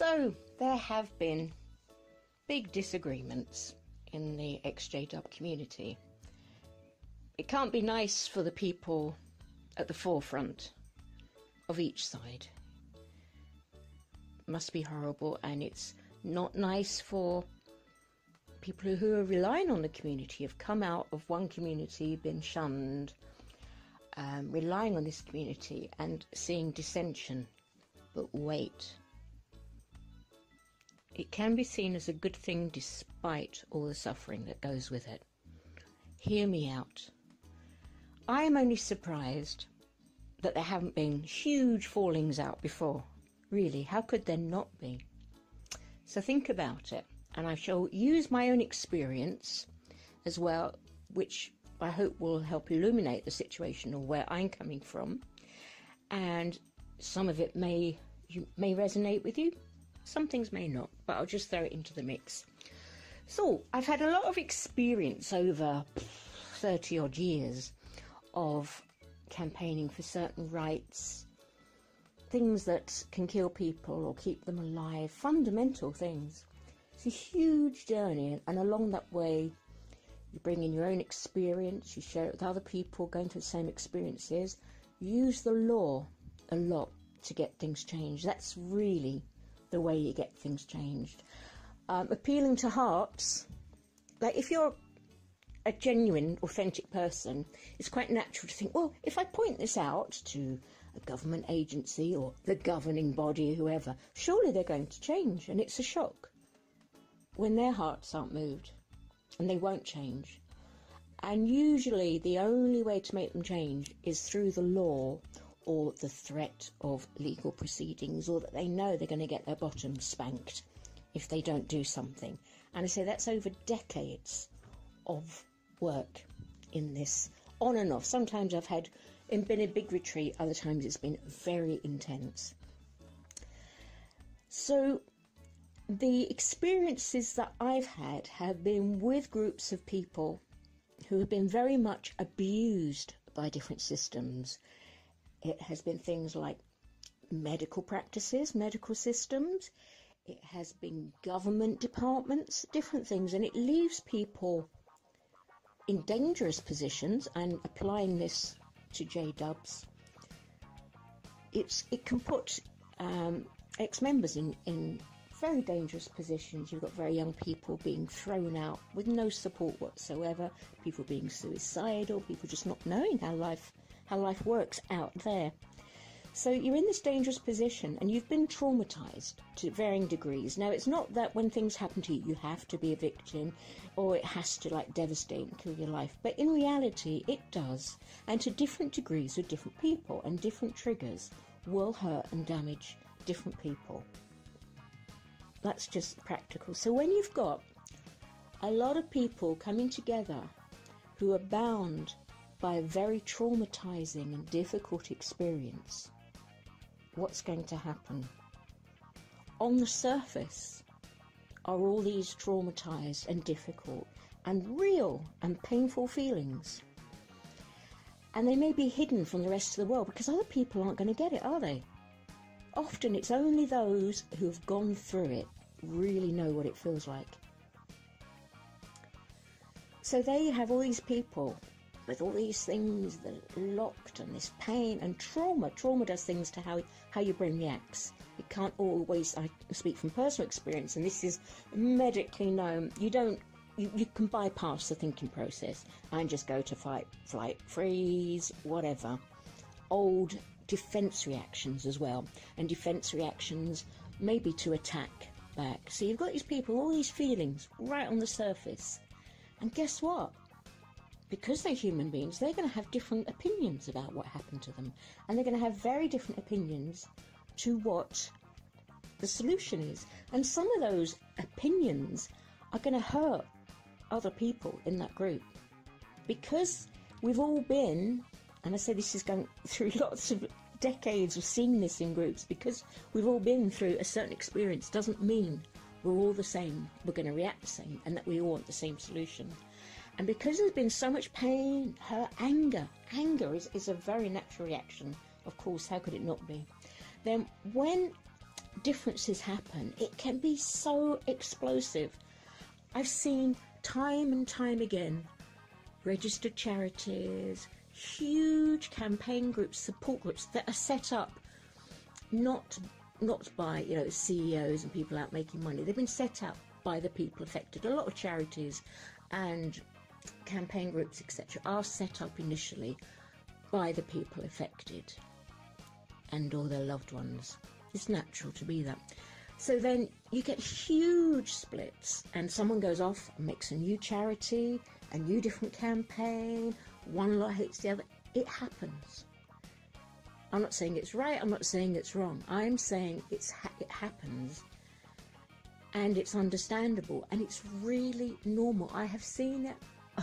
So there have been big disagreements in the XJW community. It can't be nice for the people at the forefront of each side. It must be horrible, and it's not nice for people who are relying on the community, have come out of one community, been shunned, relying on this community and seeing dissension. But wait, it can be seen as a good thing despite all the suffering that goes with it. Hear me out. I am only surprised that there haven't been huge fallings out before. Really, how could there not be? So think about it, and I shall use my own experience as well, which I hope will help illuminate the situation or where I'm coming from. And some of it may resonate with you, some things may not, but I'll just throw it into the mix. So I've had a lot of experience over 30 odd years of campaigning for certain rights, things that can kill people or keep them alive, fundamental things. It's a huge journey, and along that way you bring in your own experience, you share it with other people going through the same experiences. You use the law a lot to get things changed. That's really the way you get things changed. Appealing to hearts, like if you're a genuine, authentic person, it's quite natural to think, well, if I point this out to a government agency or the governing body, whoever, surely they're going to change. And it's a shock when their hearts aren't moved, and they won't change. And usually the only way to make them change is through the law or the threat of legal proceedings, or that they know they're going to get their bottom spanked if they don't do something. And I say that's over decades of work in this, on and off. Sometimes I've been a big retreat, other times it's been very intense. So the experiences that I've had have been with groups of people who have been very much abused by different systems. It has been things like medical practices, medical systems. It has been government departments, different things, and it leaves people in dangerous positions. And applying this to J-Dubs, it can put ex-members in very dangerous positions. You've got very young people being thrown out with no support whatsoever, people being suicidal, people just not knowing how life works out there. So you're in this dangerous position and you've been traumatised to varying degrees. Now, it's not that when things happen to you, you have to be a victim or it has to devastate and kill your life. But in reality, it does. And to different degrees with different people, and different triggers will hurt and damage different people. That's just practical. So when you've got a lot of people coming together who are bound by a very traumatising and difficult experience, what's going to happen? On the surface are all these traumatised and difficult and real and painful feelings. And they may be hidden from the rest of the world because other people aren't going to get it, are they? Often it's only those who have gone through it really know what it feels like. So there you have all these people with all these things that are locked, and this pain and trauma. Trauma does things to how your brain reacts. It can't always, I speak from personal experience, and this is medically known, you can bypass the thinking process and just go to fight, flight, freeze, whatever. Old defence reactions as well, and defence reactions maybe to attack back. So you've got these people, all these feelings right on the surface, and guess what? Because they're human beings, they're going to have different opinions about what happened to them, and they're going to have very different opinions to what the solution is. And some of those opinions are going to hurt other people in that group, because we've all been, and I say this is going through lots of decades of seeing this in groups, because we've all been through a certain experience doesn't mean we're all the same, we're going to react the same, and that we all want the same solution. And because there's been so much pain, hurt, anger is a very natural reaction, of course, how could it not be? Then when differences happen, it can be so explosive. I've seen time and time again registered charities, huge campaign groups, support groups that are set up not by CEOs and people out making money. They've been set up by the people affected. A lot of charities and campaign groups, etc., are set up initially by the people affected and all their loved ones. It's natural to be that. So then you get huge splits, and someone goes off and makes a new charity, a new different campaign, one lot hates the other. It happens. I'm not saying it's right, I'm not saying it's wrong. I'm saying it happens, and it's understandable, and it's really normal. I have seen it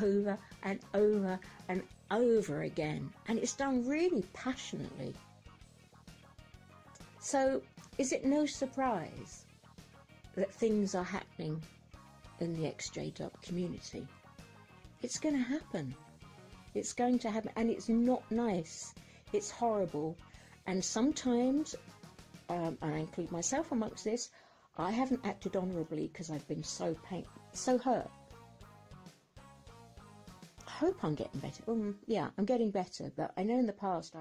over and over and over again, and it's done really passionately. So is it no surprise that things are happening in the XJ Dub community? It's going to happen. It's going to happen, and it's not nice. It's horrible. And sometimes, and I include myself amongst this, I haven't acted honourably because I've been so hurt. I hope I'm getting better. Yeah, I'm getting better, but I know in the past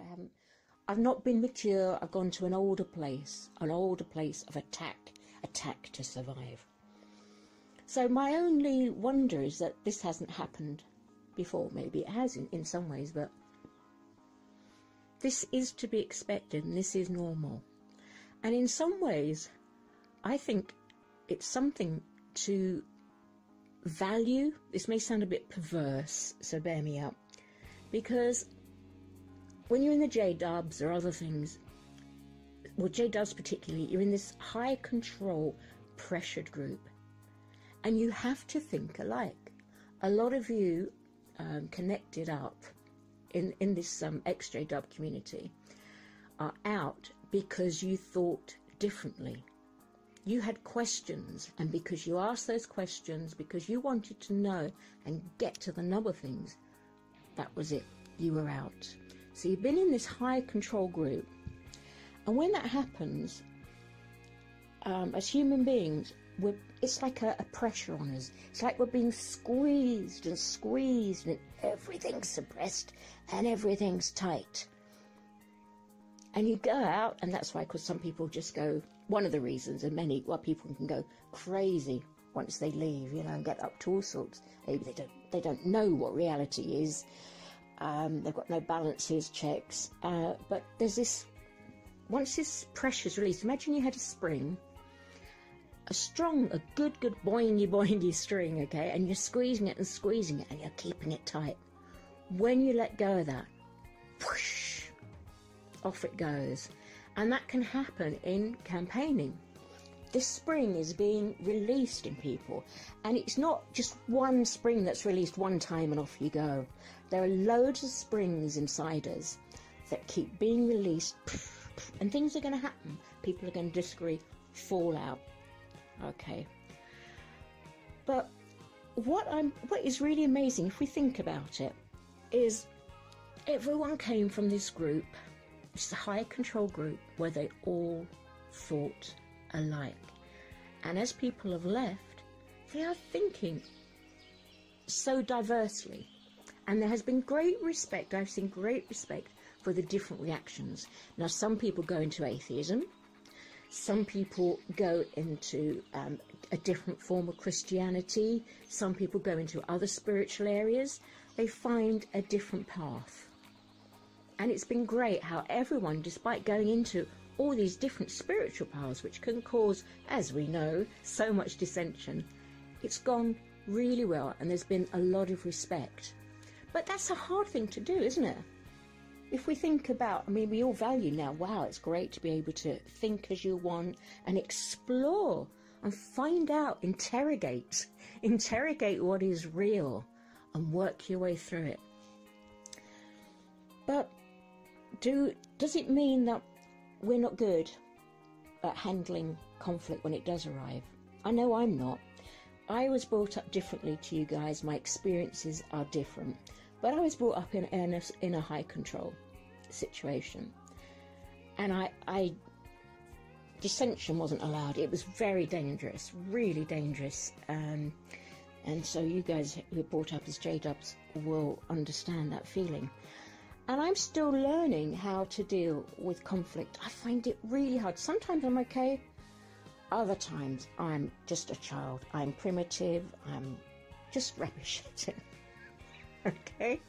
I've not been mature. I've gone to an older place of attack to survive. So my only wonder is that this hasn't happened before. Maybe it has in some ways, but this is to be expected, and this is normal. And in some ways, I think it's something to value. This may sound a bit perverse, so bear me up, because when you're in the J-Dubs or other things, well, J-Dubs particularly, you're in this high control pressured group, and you have to think alike. A lot of you connected up in this XJ-Dub community are out because you thought differently. You had questions, and because you asked those questions, because you wanted to know and get to the nub of things, that was it. You were out. So you've been in this high control group, and when that happens, as human beings, it's like a pressure on us. It's like we're being squeezed and squeezed, and everything's suppressed and everything's tight. And you go out, and that's why, because some people just go, one of the reasons, and many, well, people can go crazy once they leave, and get up to all sorts. Maybe they don't know what reality is. They've got no balances, checks. But there's this, once this pressure's released, imagine you had a spring, a good boingy string, okay, and you're squeezing it and you're keeping it tight. When you let go of that, whoosh, off it goes. And that can happen in campaigning. This spring is being released in people, and it's not just one spring that's released one time and off you go. There are loads of springs inside us that keep being released, and things are going to happen. People are going to disagree, fall out. Okay. But what is really amazing, if we think about it, is everyone came from this group. It's a high control group where they all thought alike. And as people have left, they are thinking so diversely. And there has been great respect. I've seen great respect for the different reactions. Now, some people go into atheism. Some people go into a different form of Christianity. Some people go into other spiritual areas. They find a different path. And it's been great how everyone, despite going into all these different spiritual paths, which can cause, as we know, so much dissension, it's gone really well, and there's been a lot of respect. But that's a hard thing to do, isn't it? If we think about, we all value now, wow, it's great to be able to think as you want and explore and find out, interrogate what is real and work your way through it. But does it mean that we're not good at handling conflict when it does arrive? I know I'm not. I was brought up differently to you guys. My experiences are different. But I was brought up in a high control situation. And I dissension wasn't allowed. It was very dangerous, really dangerous. And so you guys who are brought up as J-dubs will understand that feeling. And I'm still learning how to deal with conflict. I find it really hard. Sometimes I'm okay. Other times I'm just a child. I'm primitive. I'm just rubbish at it. Okay?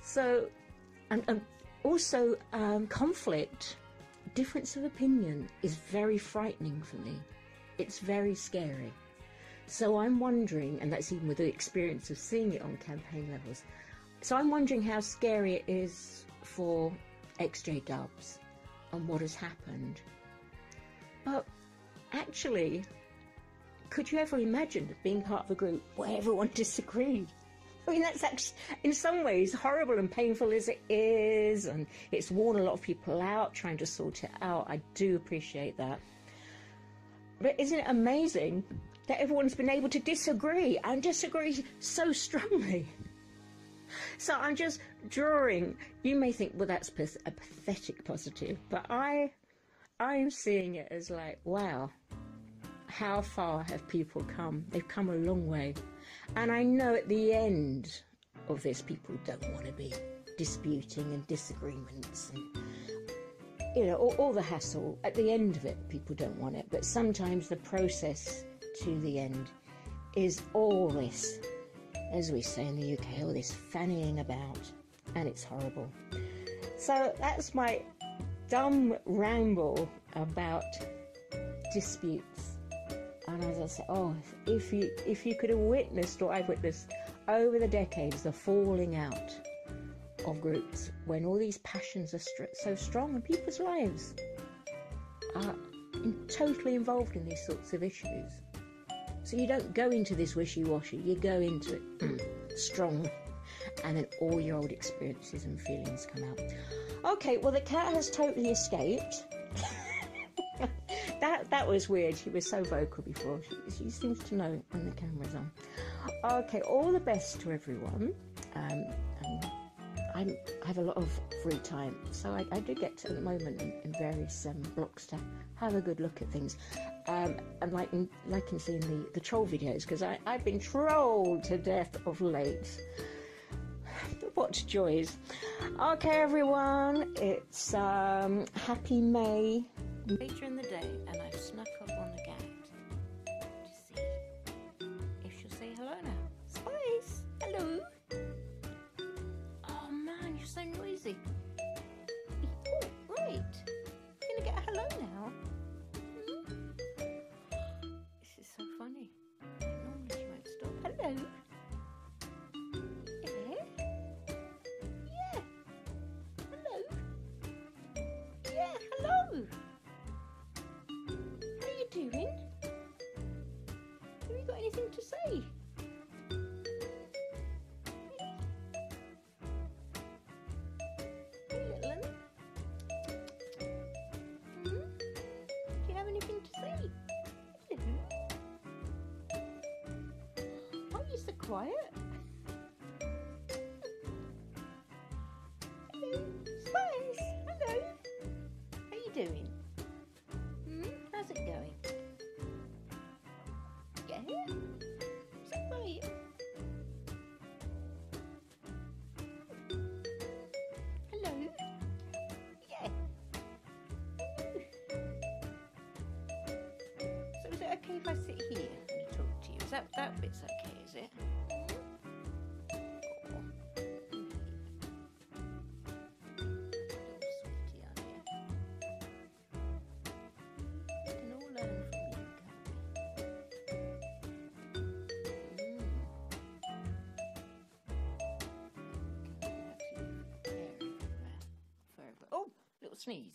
So, and also conflict, difference of opinion is very frightening for me. It's very scary. So I'm wondering, and that's even with the experience of seeing it on campaign levels, so I'm wondering how scary it is for ex-J-dubs and what has happened. But actually, could you ever imagine being part of a group where everyone disagreed? I mean, that's actually, in some ways, horrible and painful as it is, and it's worn a lot of people out trying to sort it out. I do appreciate that. But isn't it amazing that everyone's been able to disagree and disagree so strongly? So I'm just drawing, you may think, well, that's a pathetic positive, but I'm seeing it as like, wow, how far have people come? They've come a long way. And I know at the end of this, people don't want to be disputing and disagreements and, you know, all the hassle. At the end of it, people don't want it. But sometimes the process to the end is all this, as we say in the UK, all this fannying about, and it's horrible. So that's my dumb ramble about disputes. And as I said, oh, if you could have witnessed what I've witnessed over the decades, the falling out of groups when all these passions are so strong and people's lives are totally involved in these sorts of issues. So you don't go into this wishy-washy, you go into it strong, and then all your old experiences and feelings come out. Okay, well, the cat has totally escaped. That was weird. She was so vocal before. She seems to know when the camera's on. Okay, all the best to everyone. I have a lot of free time, so I do get to, at the moment, in various blocks to have a good look at things. And liking seeing the troll videos, because I've been trolled to death of late. What joys. Okay, everyone, it's happy May. Later in the day, and I've snuck up on the cat to see if she'll say hello now. Spice, hello. Oh man, you're so noisy. Oh, right. You're gonna get a hello now. This is so funny. Normally she won't stop. Hello. Yeah. Hello. Yeah, hello. Doing? Have you got anything to say? Hey, little one. Do you have anything to say? Hello. Why are you so quiet? Hello, Spice. Hello. How you doing? How's it going? Yeah? Is that right? Hello? Yeah. Hello. So is it okay if I sit here and talk to you? Is that bit's okay, is it? Sneeze.